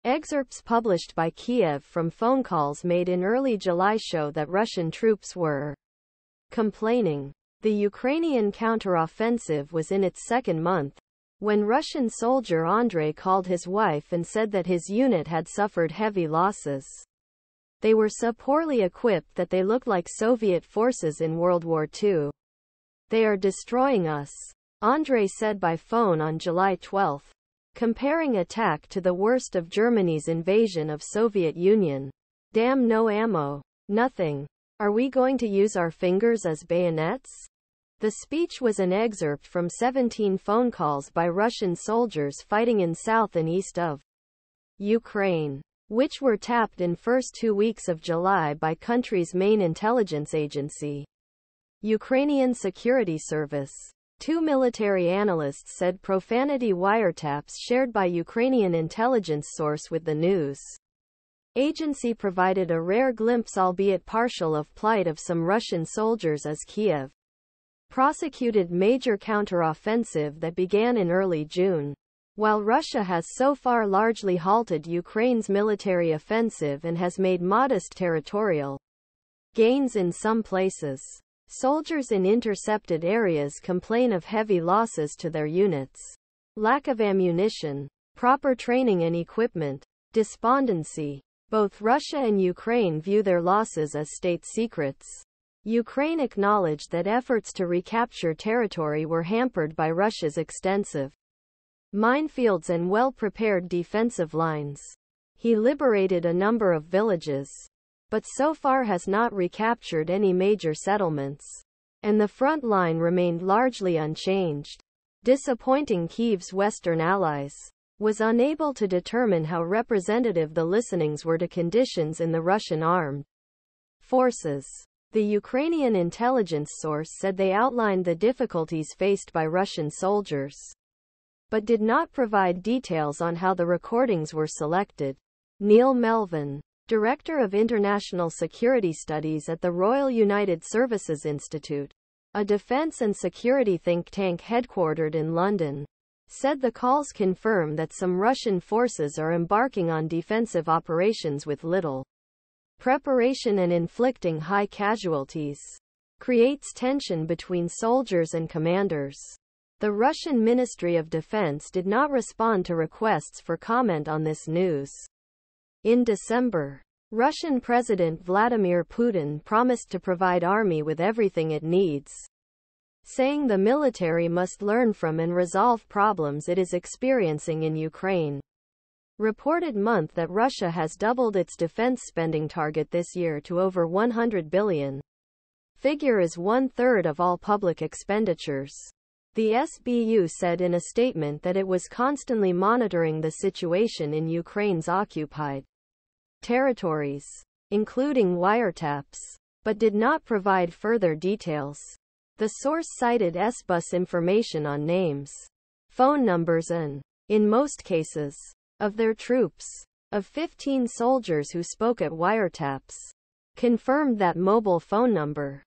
Excerpts published by Kiev from phone calls made in early July show that Russian troops were complaining. The Ukrainian counteroffensive was in its second month, when Russian soldier Andrei called his wife and said that his unit had suffered heavy losses. They were so poorly equipped that they looked like Soviet forces in World War II. They are destroying us, Andrei said by phone on July 12, comparing attack to the worst of Germany's invasion of Soviet Union. Damn, no ammo. Nothing. Are we going to use our fingers as bayonets? The speech was an excerpt from 17 phone calls by Russian soldiers fighting in south and east of Ukraine, which were tapped in first 2 weeks of July by country's main intelligence agency, Ukrainian Security Service. 2 military analysts said profanity wiretaps shared by Ukrainian intelligence source with the news agency provided a rare glimpse, albeit partial, of plight of some Russian soldiers as Kiev prosecuted major counteroffensive that began in early June. While Russia has so far largely halted Ukraine's military offensive and has made modest territorial gains in some places, soldiers in intercepted areas complain of heavy losses to their units, lack of ammunition, proper training and equipment, despondency. Both Russia and Ukraine view their losses as state secrets. Ukraine acknowledged that efforts to recapture territory were hampered by Russia's extensive minefields and well-prepared defensive lines. He liberated a number of villages, but so far has not recaptured any major settlements, and the front line remained largely unchanged. Disappointing. Kyiv's Western allies was unable to determine how representative the listenings were to conditions in the Russian armed forces. The Ukrainian intelligence source said they outlined the difficulties faced by Russian soldiers, but did not provide details on how the recordings were selected. Neil Melvin, Director of International Security Studies at the Royal United Services Institute, a defense and security think tank headquartered in London, said the calls confirm that some Russian forces are embarking on defensive operations with little preparation and inflicting high casualties. Creates tension between soldiers and commanders. The Russian Ministry of Defense did not respond to requests for comment on this news. In December, Russian President Vladimir Putin promised to provide army with everything it needs, saying the military must learn from and resolve problems it is experiencing in Ukraine. Reported month that Russia has doubled its defense spending target this year to over $100 billion. Figure is 1/3 of all public expenditures. The SBU said in a statement that it was constantly monitoring the situation in Ukraine's occupied territories, including wiretaps, but did not provide further details. The source cited SBUS information on names, phone numbers and, in most cases, of their troops. Of 15 soldiers who spoke at wiretaps, confirmed that mobile phone number.